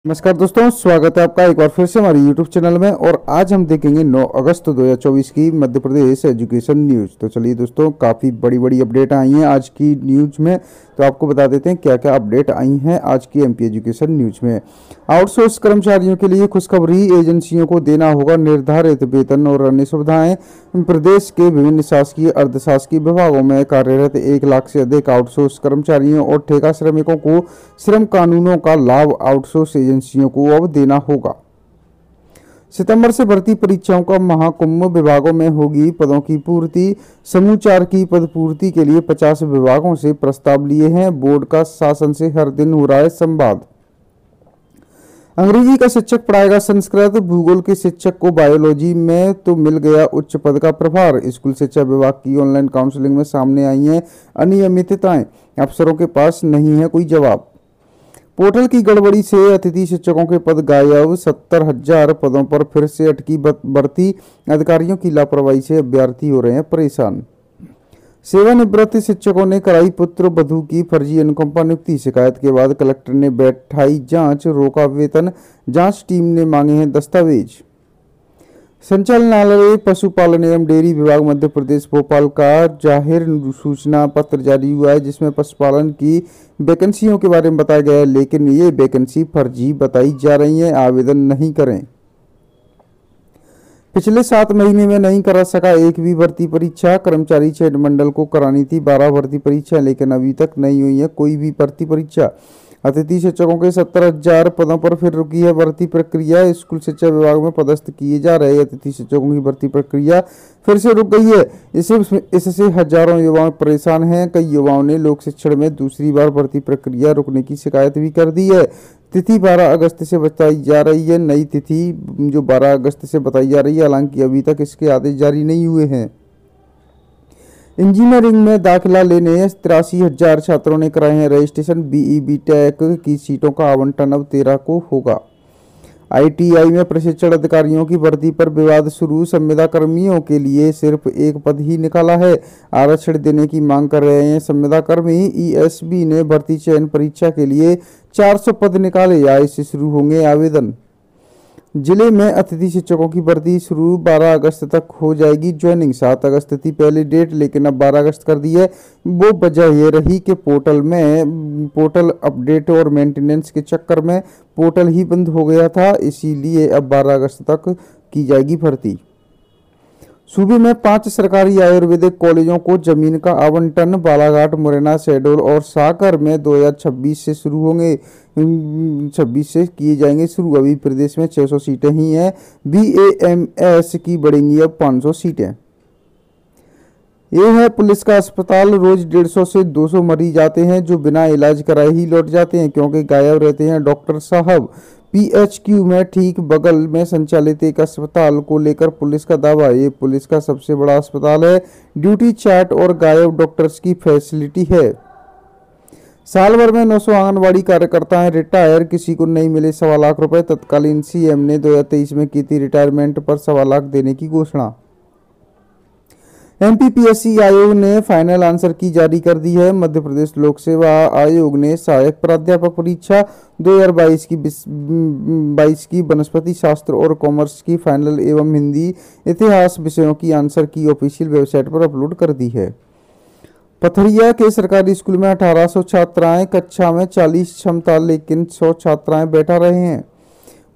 नमस्कार दोस्तों, स्वागत है आपका एक बार फिर से हमारे YouTube चैनल में। और आज हम देखेंगे 9 अगस्त 2024 की मध्य प्रदेश एजुकेशन न्यूज़। तो चलिए दोस्तों, काफ़ी बड़ी बड़ी अपडेट आई हैं आज की न्यूज़ में। तो आपको बता देते हैं क्या क्या अपडेट आई हैं आज की एमपी एजुकेशन न्यूज़ में। आउटसोर्स कर्मचारियों के लिए खुशखबरी, एजेंसियों को देना होगा निर्धारित वेतन और अन्य सुविधाएं। प्रदेश के विभिन्न शासकीय अर्धशासकीय विभागों में कार्यरत 1 लाख से अधिक आउटसोर्स कर्मचारियों और ठेका श्रमिकों को श्रम कानूनों का लाभ आउटसोर्स एजेंसियों को अब देना होगा। सितंबर से भर्ती परीक्षाओं का महाकुंभ, विभागों में होगी पदों की पूर्ति। समूह 4 की पद पूर्ति के लिए 50 विभागों से प्रस्ताव लिए हैं। बोर्ड का शासन से हर दिन हो रहा है संवाद। अंग्रेजी का शिक्षक पढ़ाएगा संस्कृत, भूगोल के शिक्षक को बायोलॉजी में तो मिल गया उच्च पद का प्रभार। स्कूल शिक्षा विभाग की ऑनलाइन काउंसलिंग में सामने आई हैं अनियमितताएं, अफसरों के पास नहीं है कोई जवाब। पोर्टल की गड़बड़ी से अतिथि शिक्षकों के पद गायब, 70,000 पदों पर फिर से अटकी भर्ती। अधिकारियों की लापरवाही से अभ्यर्थी हो रहे हैं परेशान। सेवानिवृत्त शिक्षकों ने कराई पुत्र वधू की फर्जी अनुकंपा नियुक्ति। शिकायत के बाद कलेक्टर ने बैठाई जांच, रोका वेतन। जांच टीम ने मांगे हैं दस्तावेज। संचालनालय पशुपालन एवं डेयरी विभाग मध्य प्रदेश भोपाल का जाहिर सूचना पत्र जारी हुआ है, जिसमें पशुपालन की वैकेंसियों के बारे में बताया गया है, लेकिन ये वैकेंसी फर्जी बताई जा रही है। आवेदन नहीं करें। पिछले 7 महीने में नहीं करा सका एक भी भर्ती परीक्षा। कर्मचारी चयन मंडल को करानी थी 12 भर्ती परीक्षा, लेकिन अभी तक नहीं हुई है कोई भी भर्ती परीक्षा। अतिथि शिक्षकों के 70,000 पदों पर फिर रुकी है भर्ती प्रक्रिया। स्कूल शिक्षा विभाग में पदस्थ किए जा रहे अतिथि शिक्षकों की भर्ती प्रक्रिया फिर से रुक गई है। इससे हजारों युवा परेशान हैं। कई युवाओं ने लोक शिक्षण में दूसरी बार भर्ती प्रक्रिया रुकने की शिकायत भी कर दी है। तिथि 12 अगस्त से बताई जा रही है, नई तिथि जो 12 अगस्त से बताई जा रही है, हालांकि अभी तक इसके आदेश जारी नहीं हुए हैं। इंजीनियरिंग में दाखिला लेने 83,000 छात्रों ने कराए हैं रजिस्ट्रेशन। बीई बीटेक की सीटों का आवंटन अब 13 को होगा। आईटीआई में प्रशिक्षण अधिकारियों की भर्ती पर विवाद शुरू। संविदा कर्मियों के लिए सिर्फ एक पद ही निकाला है। आरक्षण देने की मांग कर रहे हैं संविदा कर्मी। ईएसबी ने भर्ती चयन परीक्षा के लिए 400 पद निकाले। आज से शुरू होंगे आवेदन। जिले में अतिथि शिक्षकों की भर्ती शुरू, 12 अगस्त तक हो जाएगी ज्वाइनिंग। 7 अगस्त थी पहली डेट, लेकिन अब 12 अगस्त कर दी है। वो वजह ये रही कि पोर्टल अपडेट और मेंटेनेंस के चक्कर में पोर्टल ही बंद हो गया था, इसीलिए अब 12 अगस्त तक की जाएगी भर्ती। सूबे में 5 सरकारी आयुर्वेदिक कॉलेजों को जमीन का आवंटन। बालाघाट, मुरैना, शहडोल और सागर में 2026 से शुरू होंगे। 26 से किए जाएंगे शुरू। अभी प्रदेश में 600 सीटें ही हैं। बीएएमएस की बढ़ेंगी अब 500 सीटें। ये है पुलिस का अस्पताल। रोज 150 से 200 मरीज आते हैं जो बिना इलाज कराए ही लौट जाते हैं, क्योंकि गायब रहते हैं डॉक्टर साहब। पीएचक्यू में ठीक बगल में संचालित एक अस्पताल को लेकर पुलिस का दावा। ये पुलिस का सबसे बड़ा अस्पताल है। ड्यूटी चार्ट और गायब डॉक्टर्स की फैसिलिटी है। साल भर में 900 आंगनबाड़ी कार्यकर्ता हैं रिटायर। किसी को नहीं मिले 1.25 लाख रुपए। तत्कालीन सीएम ने 2023 में की थी रिटायरमेंट पर 1.25 लाख देने की घोषणा। एमपीपीएससी आयोग ने फाइनल आंसर की जारी कर दी है। मध्य प्रदेश लोक सेवा आयोग ने सहायक प्राध्यापक परीक्षा 2022 की वनस्पति शास्त्र और कॉमर्स की फाइनल एवं हिंदी इतिहास विषयों की आंसर की ऑफिशियल वेबसाइट पर अपलोड कर दी है। पथरिया के सरकारी स्कूल में 1800 छात्राएं, कक्षा में 40 क्षमता, लेकिन 100 छात्राएं बैठा रहे हैं।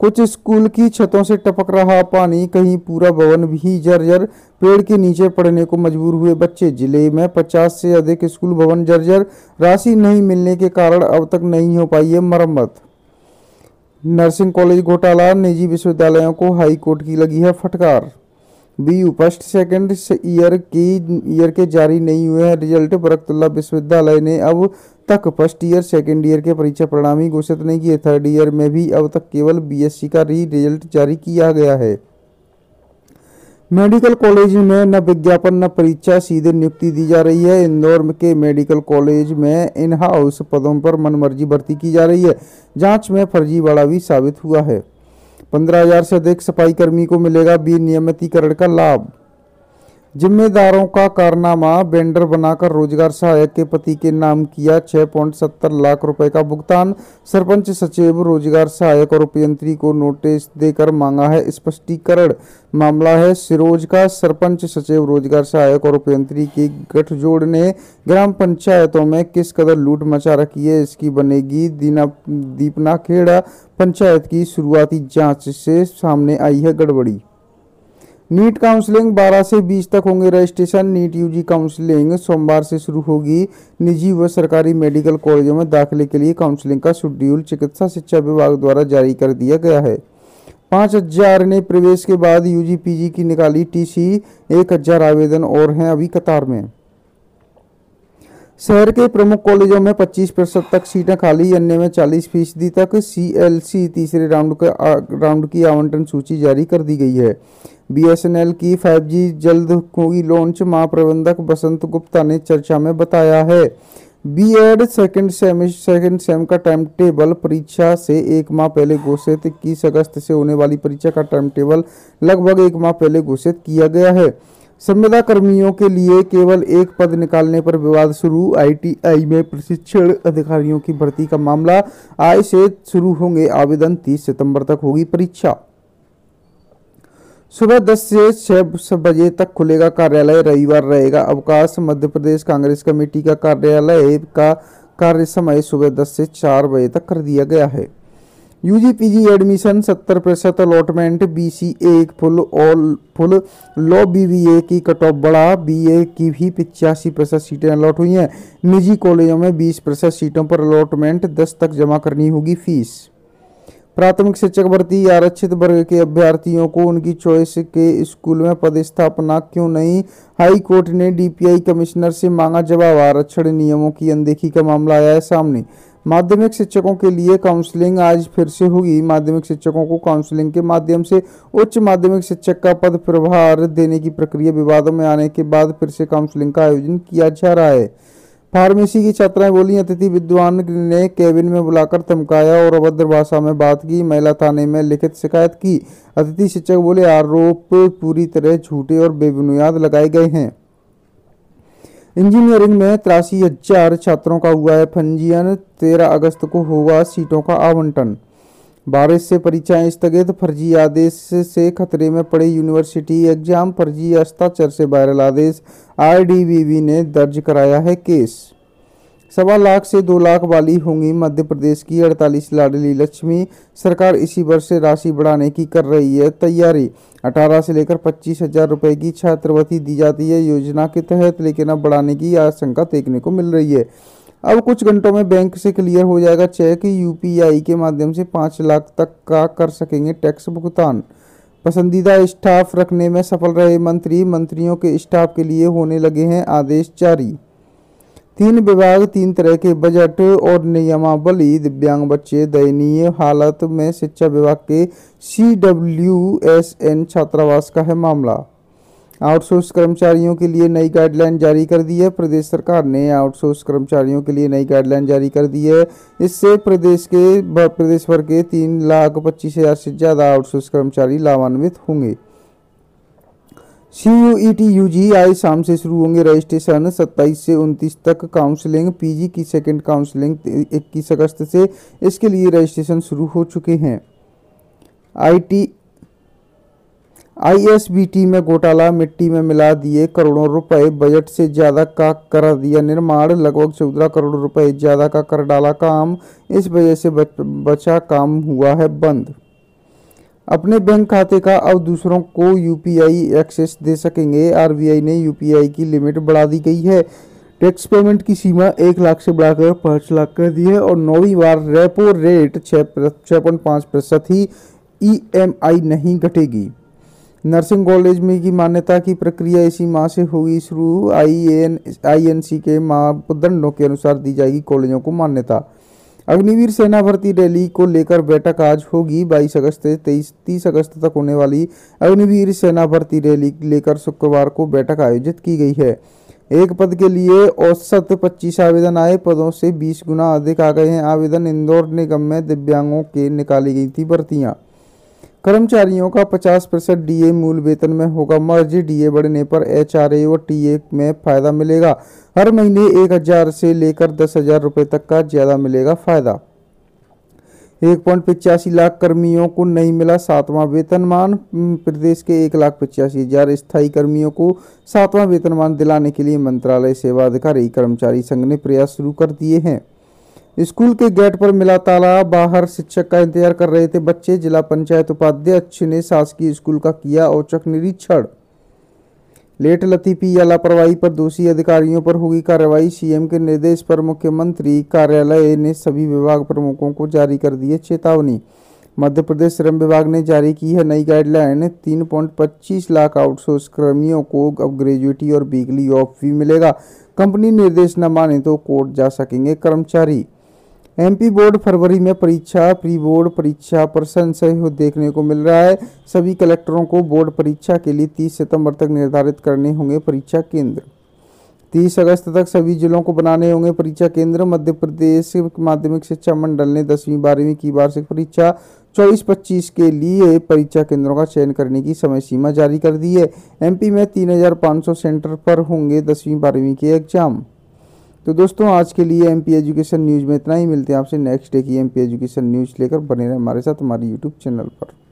कुछ स्कूल की छतों से टपक रहा पानी, कहीं पूरा भवन भी जर्जर। पेड़ के नीचे पड़ने को मजबूर हुए बच्चे। जिले में 50 से अधिक स्कूल भवन जर्जर। राशि नहीं मिलने के कारण अब तक नहीं हो पाई है मरम्मत। नर्सिंग कॉलेज घोटाला, निजी विश्वविद्यालयों को हाई कोर्ट की लगी है फटकार। बीयू फर्स्ट सेकंड ईयर के जारी नहीं हुए हैं रिजल्ट। बरकतुल्ला विश्वविद्यालय ने अब तक फर्स्ट ईयर सेकंड ईयर के परीक्षा परिणाम ही घोषित नहीं किए। थर्ड ईयर में भी अब तक केवल बीएससी का ही रिजल्ट जारी किया गया है। मेडिकल कॉलेज में न विज्ञापन न परीक्षा, सीधे नियुक्ति दी जा रही है। इंदौर के मेडिकल कॉलेज में इन हाउस पदों पर मनमर्जी भर्ती की जा रही है। जांच में फर्जीवाड़ा भी साबित हुआ है। 15,000 से अधिक सफाई कर्मी को मिलेगा विनियमितीकरण का लाभ। जिम्मेदारों का कारनामा, वेंडर बनाकर रोजगार सहायक के पति के नाम किया 6.70 लाख रुपए का भुगतान। सरपंच सचिव रोजगार सहायक और अभियंत्री को नोटिस देकर मांगा है स्पष्टीकरण। मामला है सिरोंज का। सरपंच सचिव रोजगार सहायक और अभियंत्री की गठजोड़ ने ग्राम पंचायतों में किस कदर लूट मचा रखी है, इसकी बनेगी दीपनाखेड़ा पंचायत की शुरुआती जांच से सामने आई है गड़बड़ी। नीट काउंसलिंग 12 से 20 तक होंगे रजिस्ट्रेशन। नीट यूजी काउंसलिंग सोमवार से शुरू होगी। निजी व सरकारी मेडिकल कॉलेजों में दाखिले के लिए काउंसलिंग का शेड्यूल चिकित्सा शिक्षा विभाग द्वारा जारी कर दिया गया है। 5000 ने प्रवेश के बाद यूजी पीजी की निकाली टीसी। 1000 आवेदन और हैं अभी कतार में। शहर के प्रमुख कॉलेजों में 25% तक सीटें खाली, अन्य में 40% तक। सीएलसी तीसरे राउंड की आवंटन सूची जारी कर दी गई है। बीएसएनएल की 5G जल्द होगी लॉन्च, महाप्रबंधक बसंत गुप्ता ने चर्चा में बताया है। बीएड सेकंड सेम का टाइम टेबल परीक्षा से 1 माह पहले घोषित। 21 अगस्त से होने वाली परीक्षा का टाइम टेबल लगभग 1 माह पहले घोषित किया गया है। संविदा कर्मियों के लिए केवल एक पद निकालने पर विवाद शुरू। आईटीआई में प्रशिक्षण अधिकारियों की भर्ती का मामला। आज से शुरू होंगे आवेदन, 30 सितंबर तक होगी परीक्षा। सुबह 10 से 6 बजे तक खुलेगा कार्यालय, रविवार रहेगा अवकाश। मध्य प्रदेश कांग्रेस कमेटी का कार्यालय का कार्य समय सुबह 10 से 4 बजे तक कर दिया गया है। UG PG admission 70% allotment. BCA full law BBA की कट ऑफ बढ़ा। बीए की भी 85% सीटें अलॉट हुई हैं। निजी कॉलेजों में 20% सीटों पर अलॉटमेंट। 10 तक जमा करनी होगी फीस। प्राथमिक शिक्षक भर्ती, आरक्षित वर्ग के अभ्यर्थियों को उनकी चॉइस के स्कूल में पदस्थापना क्यों नहीं? हाई कोर्ट ने डीपीआई कमिश्नर से मांगा जवाब। आरक्षण नियमों की अनदेखी का मामला आया है सामने। माध्यमिक शिक्षकों के लिए काउंसलिंग आज फिर से होगी। माध्यमिक शिक्षकों को काउंसलिंग के माध्यम से उच्च माध्यमिक शिक्षक का पद प्रभार देने की प्रक्रिया विवादों में आने के बाद फिर से काउंसलिंग का आयोजन किया जा रहा है। फार्मेसी की छात्राएं बोली, अतिथि विद्वान ने केबिन में बुलाकर धमकाया और अभद्र भाषा में बात की। महिला थाने में लिखित शिकायत की। अतिथि शिक्षक बोले, आरोप पूरी तरह झूठे और बेबुनियाद लगाए गए हैं। इंजीनियरिंग में 83,000 छात्रों का हुआ है पंजीयन। 13 अगस्त को होगा सीटों का आवंटन। बारिश से परीक्षाएं स्थगित। फर्जी आदेश से खतरे में पड़े यूनिवर्सिटी एग्जाम। फर्जी हस्ताक्षर से वायरल आदेश। आईडीबीवी ने दर्ज कराया है केस। 1.25 लाख से 2 लाख वाली होंगी मध्य प्रदेश की 48 लाडली लक्ष्मी। सरकार इसी वर्ष से राशि बढ़ाने की कर रही है तैयारी। 18 से लेकर 25,000 रुपए की छात्रवृत्ति दी जाती है योजना के तहत, लेकिन अब बढ़ाने की आशंका देखने को मिल रही है। अब कुछ घंटों में बैंक से क्लियर हो जाएगा चेक। यूपीआई के माध्यम से 5 लाख तक का कर सकेंगे टैक्स भुगतान। पसंदीदा स्टाफ रखने में सफल रहे मंत्री। मंत्रियों के स्टाफ के लिए होने लगे हैं आदेश जारी। 3 विभाग, 3 तरह के बजट और नियमावली। दिव्यांग बच्चे दयनीय हालत में। शिक्षा विभाग के CWSN छात्रावास का है मामला। आउटसोर्स कर्मचारियों के लिए नई गाइडलाइन जारी कर दी है। प्रदेश सरकार ने आउटसोर्स कर्मचारियों के लिए नई गाइडलाइन जारी कर दी है। इससे प्रदेश भर के 3,25,000 से ज्यादा आउटसोर्स कर्मचारी लाभान्वित होंगे। CUET यूजी आज शाम से शुरू होंगे रजिस्ट्रेशन। 27 से 29 तक काउंसलिंग। पीजी की सेकंड काउंसलिंग 21 अगस्त से इसके लिए रजिस्ट्रेशन शुरू हो चुके हैं। ISBT में घोटाला, मिट्टी में मिला दिए करोड़ों रुपए। बजट से ज्यादा का करा दिया निर्माण। लगभग 14 करोड़ रुपए ज्यादा का कर डाला काम। इस वजह से बचा काम हुआ है बंद। अपने बैंक खाते का अब दूसरों को यूपीआई एक्सेस दे सकेंगे। आरबीआई ने यूपीआई की लिमिट बढ़ा दी गई है। टैक्स पेमेंट की सीमा 1 लाख से बढ़ाकर 5 लाख कर दी है और 9वीं बार रेपो रेट 6.5% ही। EMI नहीं घटेगी। नर्सिंग कॉलेज में की मान्यता की प्रक्रिया इसी माह से होगी शुरू। INC के मापदंडों के अनुसार दी जाएगी कॉलेजों को मान्यता। अग्निवीर सेना भर्ती रैली को लेकर बैठक आज होगी। 22 अगस्त से 30 अगस्त तक होने वाली अग्निवीर सेना भर्ती रैली लेकर शुक्रवार को बैठक आयोजित की गई है। एक पद के लिए औसत 25 आवेदन आए। पदों से 20 गुना अधिक आ गए हैं आवेदन। इंदौर निगम में दिव्यांगों के निकाली गई थी भर्तियां। कर्मचारियों का 50% डीए मूल वेतन में होगा मर्ज। डीए बढ़ने पर एचआरए और टीए में फायदा मिलेगा। हर महीने 1,000 से लेकर 10,000 रुपये तक का ज्यादा मिलेगा फायदा। 1.85 लाख कर्मियों को नहीं मिला 7वां वेतनमान। प्रदेश के 1,85,000 स्थायी कर्मियों को 7वां वेतनमान दिलाने के लिए मंत्रालय सेवा अधिकारी कर्मचारी संघ ने प्रयास शुरू कर दिए हैं। स्कूल के गेट पर मिला ताला, बाहर शिक्षक का इंतजार कर रहे थे बच्चे। जिला पंचायत उपाध्यक्ष ने शासकीय स्कूल का किया औचक निरीक्षण। लेट लतीफी या लापरवाही पर दोषी अधिकारियों पर होगी कार्रवाई। सीएम के निर्देश पर मुख्यमंत्री कार्यालय ने सभी विभाग प्रमुखों को जारी कर दी है चेतावनी। मध्य प्रदेश श्रम विभाग ने जारी की है नई गाइडलाइन। 3.25 लाख आउटसोर्स कर्मियों को अब ग्रेजुएटी और वीकली ऑफ भी मिलेगा। कंपनी निर्देश न माने तो कोर्ट जा सकेंगे कर्मचारी। एमपी बोर्ड फरवरी में परीक्षा। प्री बोर्ड परीक्षा पर संशय देखने को मिल रहा है। सभी कलेक्टरों को बोर्ड परीक्षा के लिए 30 सितंबर तक निर्धारित करने होंगे परीक्षा केंद्र। 30 अगस्त तक सभी जिलों को बनाने होंगे परीक्षा केंद्र। मध्य प्रदेश माध्यमिक शिक्षा मंडल ने 10वीं 12वीं की वार्षिक परीक्षा 24-25 के लिए परीक्षा केंद्रों का चयन करने की समय सीमा जारी कर दी है। एमपी में 3,500 सेंटर पर होंगे 10वीं 12वीं के एग्जाम। तो दोस्तों आज के लिए एमपी एजुकेशन न्यूज़ में इतना ही। मिलते हैं आपसे नेक्स्ट डे की एमपी एजुकेशन न्यूज़ लेकर। बने रहें हमारे साथ हमारे यूट्यूब चैनल पर।